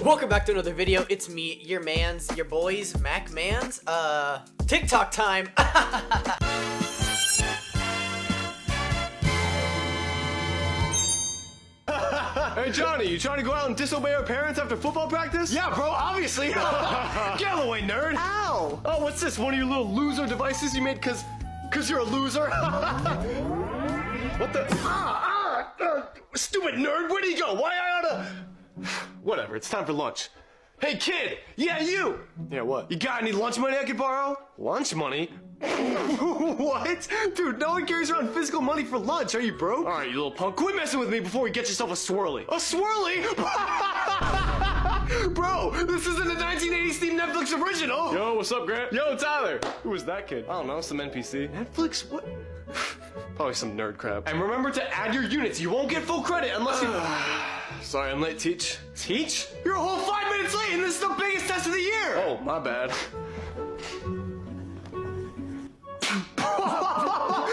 Welcome back to another video. It's me, your mans, your boys, Mac Mans. TikTok time. Hey Johnny, you trying to go out and disobey our parents after football practice? Yeah, bro, obviously. Get out of the way, nerd. Ow! Oh, what's this? One of your little loser devices you made cause you're a loser? What the? Stupid nerd, where'd he go? Why I oughta? Whatever, it's time for lunch. Hey kid, yeah you! Yeah, what? You got any lunch money I could borrow? Lunch money? What? Dude, no one carries around physical money for lunch. Are you broke? Alright, you little punk. Quit messing with me before you get yourself a swirly. A swirly? Bro, this isn't a 1980s themed Netflix original. Yo, what's up, Grant? Yo, Tyler. Who was that kid? I don't know, some NPC. Netflix? What? Probably some nerd crap. And remember to add your units. You won't get full credit unless you... Sorry, I'm late, Teach. Teach? You're a whole 5 minutes late and this is the biggest test of the year! Oh, my bad.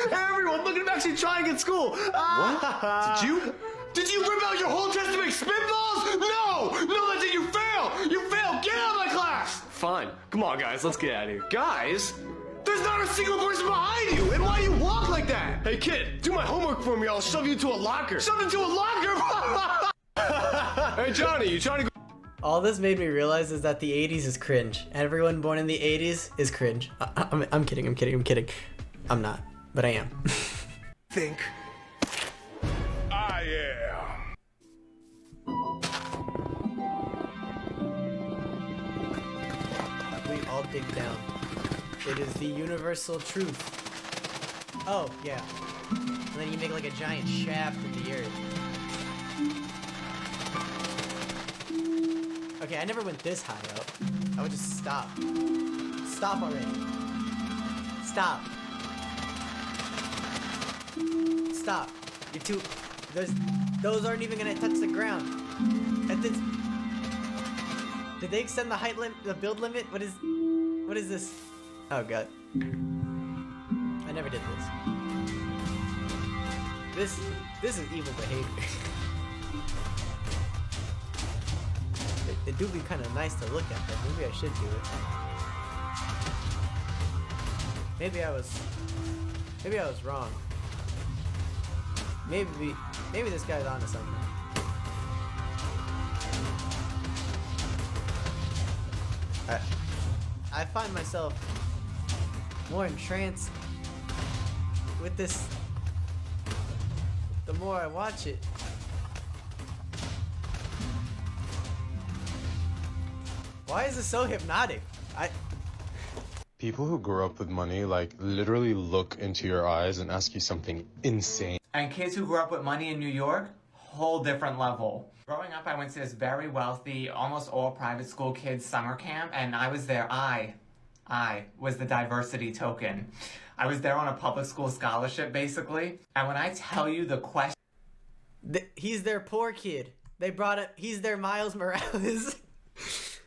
Hey, everyone, look at him actually trying at school. What? Did you rip out your whole test to make spitballs? No, that's it, you fail. You fail, get out of my class. Fine, come on, guys, let's get out of here. Guys? There's not a single person behind you, and why do you walk like that? Hey, kid, do my homework for me, I'll shove you into a locker. Shove into a locker? Hey, Johnny, you trying to go? All this made me realize is that the 80s is cringe. Everyone born in the 80s is cringe. I'm kidding. I'm not, but I am. Think. I am. We all dig down. It is the universal truth. Oh, yeah. And then you make like a giant shaft in the earth. Okay, I never went this high up. I would just stop. Stop already. Stop. Stop. You're too... Those aren't even gonna touch the ground. At this... Did they extend the height limit, the build limit? What is this? Oh god. I never did this. This is evil behavior. It do be kind of nice to look at, though. Maybe I should do it. Maybe I was wrong. Maybe this guy's onto something. I find myself more entranced with this the more I watch it. Why is this so hypnotic? People who grow up with money, like, literally look into your eyes and ask you something insane. And kids who grew up with money in New York, whole different level. Growing up, I went to this very wealthy, almost all private school kids summer camp, and I was there. I was the diversity token. I was there on a public school scholarship, basically. And when I tell you the question... He's their poor kid. They brought it. He's their Miles Morales.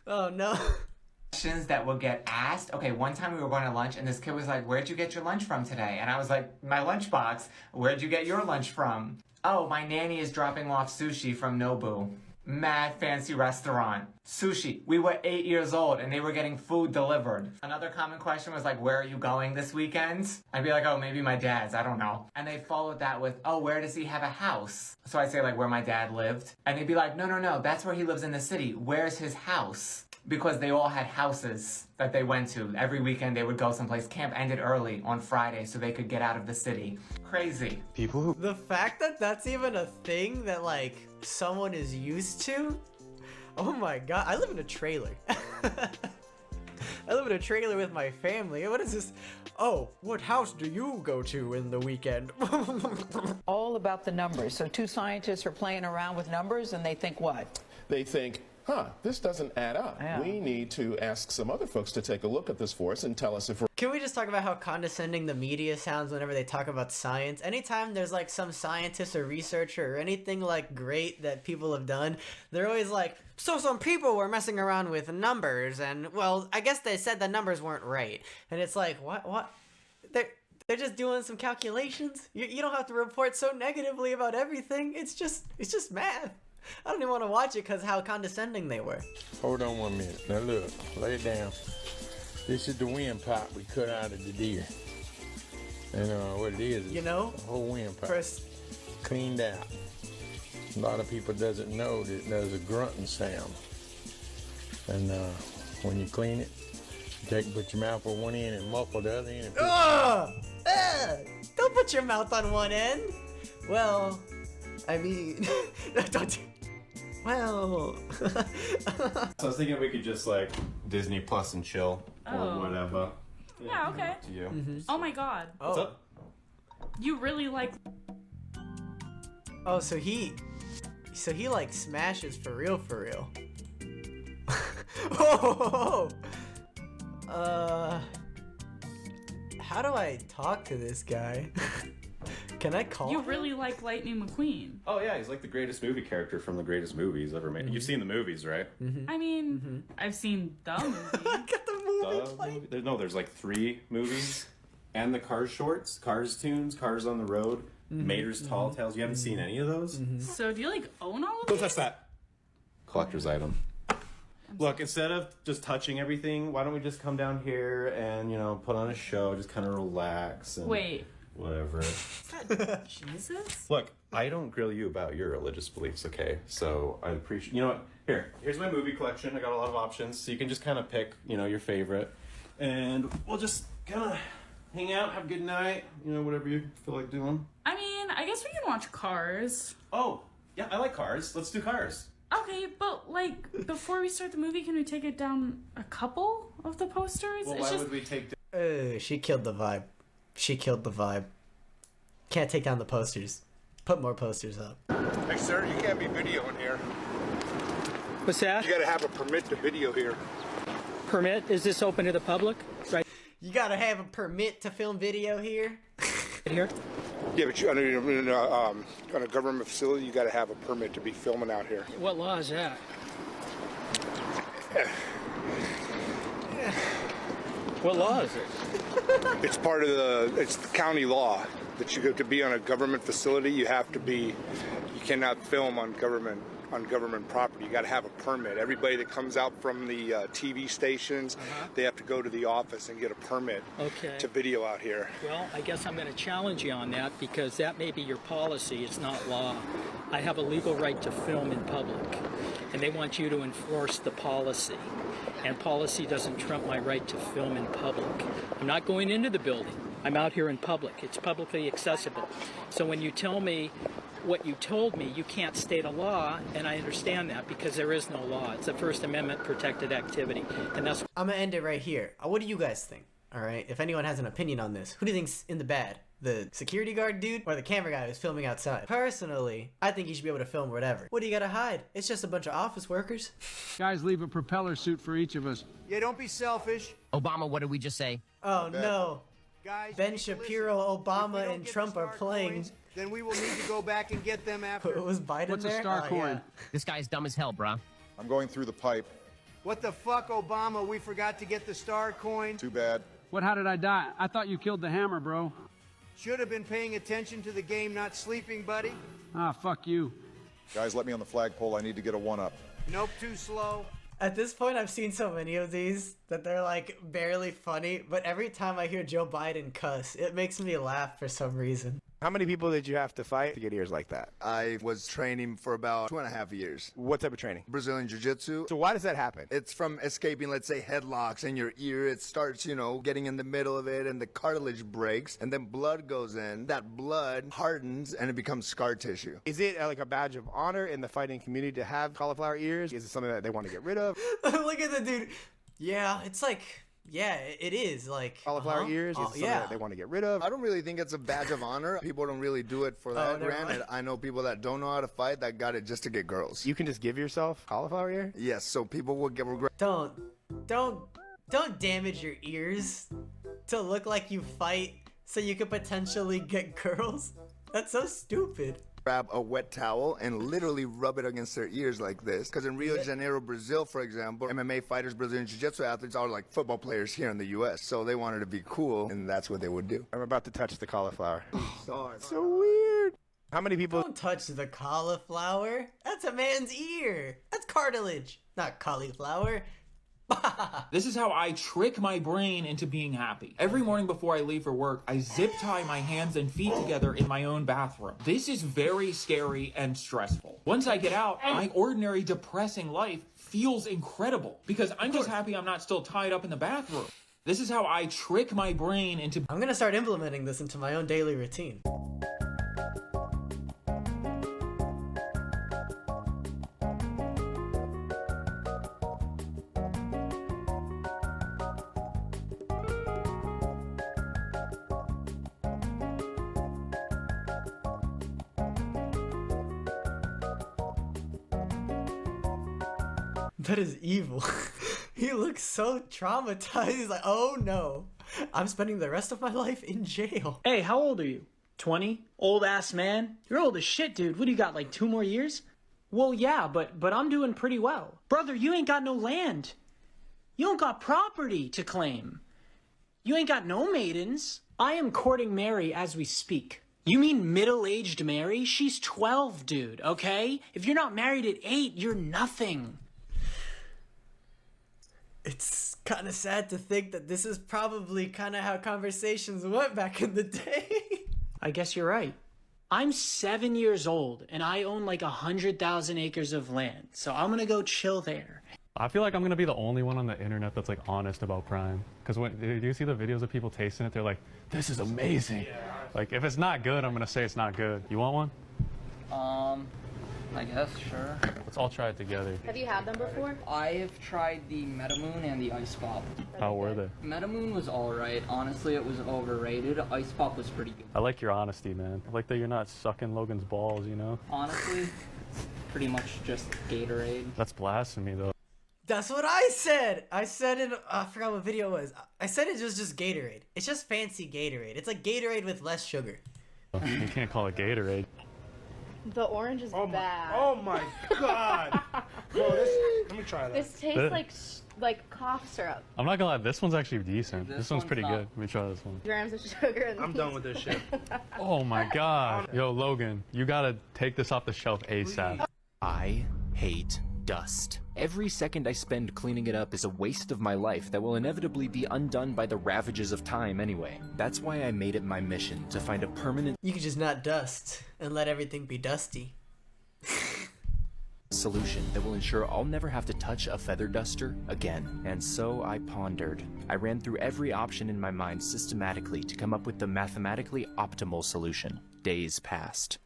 Oh, no. Questions that would get asked. Okay, one time we were going to lunch and this kid was like, "Where'd you get your lunch from today?" And I was like, "My lunchbox." "Where'd you get your lunch from?" "Oh, my nanny is dropping off sushi from Nobu. Mad fancy restaurant. Sushi." We were 8 years old and they were getting food delivered. Another common question was like, "Where are you going this weekend?" I'd be like, "Oh, maybe my dad's, I don't know." And they followed that with, "Oh, where does he have a house?" So I'd say like where my dad lived. And they'd be like, no, that's where he lives in the city. Where's his house?" Because they all had houses that they went to. Every weekend they would go someplace. Camp ended early on Friday so they could get out of the city. Crazy. People who... The fact that that's even a thing that, like, someone is used to? Oh my god. I live in a trailer. I live in a trailer with my family. What is this? Oh, what house do you go to in the weekend? All about the numbers. So two scientists are playing around with numbers and they think what? They think, this doesn't add up. Yeah. We need to ask some other folks to take a look at this for us and tell us if we're... Can we just talk about how condescending the media sounds whenever they talk about science? Anytime there's like some scientist or researcher or anything like great that people have done, they're always like, so some people were messing around with numbers and, well, I guess they said the numbers weren't right. And it's like, what? They're just doing some calculations. You don't have to report so negatively about everything. It's just math. I don't even want to watch it because how condescending they were. Hold on 1 minute. Now look, lay it down. This is the windpipe we cut out of the deer. And what it is You know, a whole windpipe. First, Cleaned out. A lot of people doesn't know that there's a grunting sound. And when you clean it, you put your mouth on one end and muffle the other end. And don't put your mouth on one end. Well, I mean, don't do. Well, So I was thinking we could just like Disney Plus and chill or whatever. Yeah, okay. To you. Oh my god. What's up? You really like. oh, so he like smashes for real, for real. Oh, how do I talk to this guy? Can I call You him? really like Lightning McQueen. Oh yeah, he's like the greatest movie character from the greatest movies ever made. You've seen the movies, right? I mean, I've seen the movie. Got the movie playing. There's like 3 movies, and the Cars shorts, Cars tunes, Cars on the Road, Mater's Tall Tales. You haven't seen any of those? So do you like own all of Don't these? touch that. Collector's item. Look, instead of just touching everything, why don't we just come down here and, you know, put on a show, just kind of relax and Wait. whatever. Jesus? Look, I don't grill you about your religious beliefs, okay? So I appreciate. You know what? Here's my movie collection. I got a lot of options, so you can just kind of pick, you know, your favorite, and we'll just kind of hang out, have a good night, you know, whatever you feel like doing. I mean, I guess we can watch Cars. Oh, yeah, I like Cars. Let's do Cars. Okay, but like before we start the movie, can we take it down a couple of the posters? Well, It's why just would we take? She killed the vibe. She killed the vibe. Can't take down the posters. Put more posters up. Hey, sir, you can't be videoing here. What's that? You gotta have a permit to video here. Permit? Is this open to the public? Right You gotta have a permit to film video here. here? Yeah, but you, on a government facility, you gotta have a permit to be filming out here. What law is that? What law is it? It's part of it's the county law that you go to be on a government facility. You have to be, you cannot film on government property. You got to have a permit. Everybody that comes out from the TV stations, they have to go to the office and get a permit to video out here. Well, I guess I'm going to challenge you on that because that may be your policy. It's not law. I have a legal right to film in public, and they want you to enforce the policy. And policy doesn't trump my right to film in public. I'm not going into the building. I'm out here in public. It's publicly accessible. So when you tell me what you told me, you can't state a law, and I understand that because there is no law. It's a First Amendment protected activity, and that's. I'm gonna end it right here. What do you guys think? All right, if anyone has an opinion on this, who do you think's in the bad? The security guard dude or the camera guy who's filming outside? Personally, I think you should be able to film whatever. What do you gotta hide? It's just a bunch of office workers. Guys, leave a propeller suit for each of us. Yeah, don't be selfish. Obama, what did we just say? Oh no. Guys, Ben Shapiro, Obama, and Trump are playing. Coins, then we will need to go back and get them after. It was Biden What's there? a star Oh, coin? yeah. This guy's dumb as hell, bruh. I'm going through the pipe. What the fuck, Obama? We forgot to get the star coin. Too bad. What, how did I die? I thought you killed the hammer, bro. Should have been paying attention to the game, not sleeping, buddy. Ah, fuck you. Guys, let me on the flagpole. I need to get a one-up. Nope, too slow. At this point, I've seen so many of these that they're like barely funny, but every time I hear Joe Biden cuss, it makes me laugh for some reason. How many people did you have to fight to get ears like that? I was training for about 2.5 years. What type of training? Brazilian Jiu-Jitsu. So why does that happen? It's from escaping, let's say, headlocks in your ear. It starts, you know, getting in the middle of it and the cartilage breaks and then blood goes in. That blood hardens and it becomes scar tissue. Is it like a badge of honor in the fighting community to have cauliflower ears? Is it something that they want to get rid of? Look at the dude. Yeah, it's like, yeah, it is like Cauliflower ears? Is it something that they want to get rid of? I don't really think it's a badge of honor. People don't really do it for that. never Granted, mind. I know people that don't know how to fight that got it just to get girls. You can just give yourself cauliflower ear? Yes, so people will get regret. Don't damage your ears to look like you fight so you could potentially get girls. That's so stupid. Grab a wet towel and literally rub it against their ears like this. Because in Rio de Janeiro, Brazil, for example, MMA fighters, Brazilian Jiu-Jitsu athletes are like football players here in the U.S. So they wanted to be cool, and that's what they would do. I'm about to touch the cauliflower. Sorry. So weird. How many people? Don't touch the cauliflower. That's a man's ear. That's cartilage, not cauliflower. This is how I trick my brain into being happy. Every morning before I leave for work, I zip tie my hands and feet together in my own bathroom. This is very scary and stressful. Once I get out, my ordinary depressing life feels incredible because I'm just happy I'm not still tied up in the bathroom. This is how I trick my brain into... I'm gonna start implementing this into my own daily routine. That is evil. He looks so traumatized. He's like, oh no, I'm spending the rest of my life in jail. Hey, how old are you? 20? Old ass man? You're old as shit, dude. What do you got, like 2 more years? Well, yeah, but I'm doing pretty well. Brother, you ain't got no land. You don't got property to claim. You ain't got no maidens. I am courting Mary as we speak. You mean middle-aged Mary? She's 12, dude, okay? If you're not married at 8, you're nothing. It's kind of sad to think that this is probably kind of how conversations went back in the day. I guess you're right. I'm 7 years old, and I own like 100,000 acres of land, so I'm gonna go chill there. I feel like I'm gonna be the only one on the internet that's like honest about Prime. Because when do you see the videos of people tasting it, they're like, this is amazing. Like, if it's not good, I'm gonna say it's not good. You want one? I guess, sure. Let's all try it together. Have you had them before? I have tried the Metamoon and the Ice Pop. How were they? Metamoon was alright. Honestly, it was overrated. Ice Pop was pretty good. I like your honesty, man. I like that you're not sucking Logan's balls, you know? Honestly, it's pretty much just Gatorade. That's blasphemy, though. That's what I said. I said it. I forgot what video it was. I said it was just Gatorade. It's just fancy Gatorade. It's like Gatorade with less sugar. You can't call it Gatorade. The orange is bad. Oh my god. Bro, let me try that. This tastes like cough syrup. I'm not gonna lie, this one's actually decent. This one's pretty not. good. Let me try this one. Grams of sugar. In I'm these. done with this shit. Oh my god. Yo, Logan, you gotta take this off the shelf ASAP. I hate dust. Every second I spend cleaning it up is a waste of my life that will inevitably be undone by the ravages of time anyway. That's why I made it my mission to find a permanent You could just not dust and let everything be dusty. solution that will ensure I'll never have to touch a feather duster again. And so I pondered. I ran through every option in my mind systematically to come up with the mathematically optimal solution. Days passed.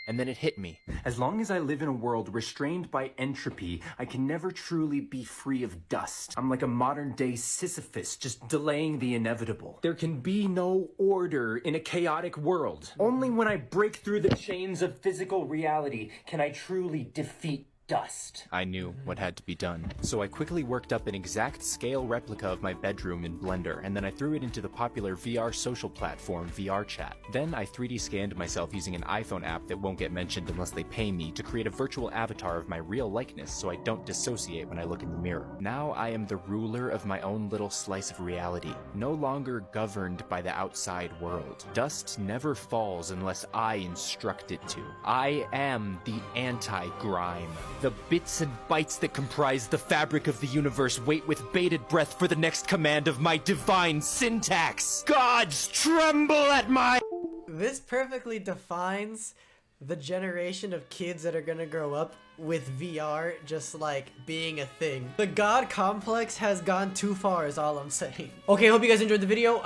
And then it hit me. As long as I live in a world restrained by entropy, I can never truly be free of dust. I'm like a modern-day Sisyphus, just delaying the inevitable. There can be no order in a chaotic world. Only when I break through the chains of physical reality can I truly defeat dust. I knew what had to be done, so I quickly worked up an exact scale replica of my bedroom in Blender, and then I threw it into the popular VR social platform VRChat. Then I 3D scanned myself using an iPhone app that won't get mentioned unless they pay me to create a virtual avatar of my real likeness so I don't dissociate when I look in the mirror. Now I am the ruler of my own little slice of reality, no longer governed by the outside world. Dust never falls unless I instruct it to. I am the anti-grime. The bits and bytes that comprise the fabric of the universe wait with bated breath for the next command of my divine syntax. Gods tremble at my... This perfectly defines the generation of kids that are gonna grow up with VR just like being a thing. The God complex has gone too far is all I'm saying. Okay, hope you guys enjoyed the video.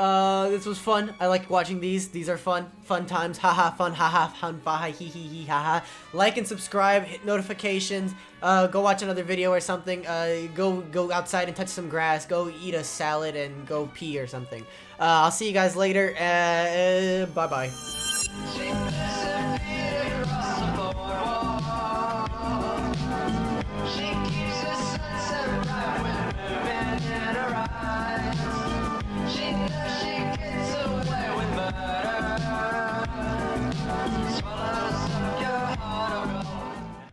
This was fun. I like watching these. These are fun. Fun times. Haha, fun. Haha, fun. Baha, hee hee hee, haha. Like and subscribe. Hit notifications. Go watch another video or something. Go outside and touch some grass. Go eat a salad and go pee or something. I'll see you guys later. Bye-bye.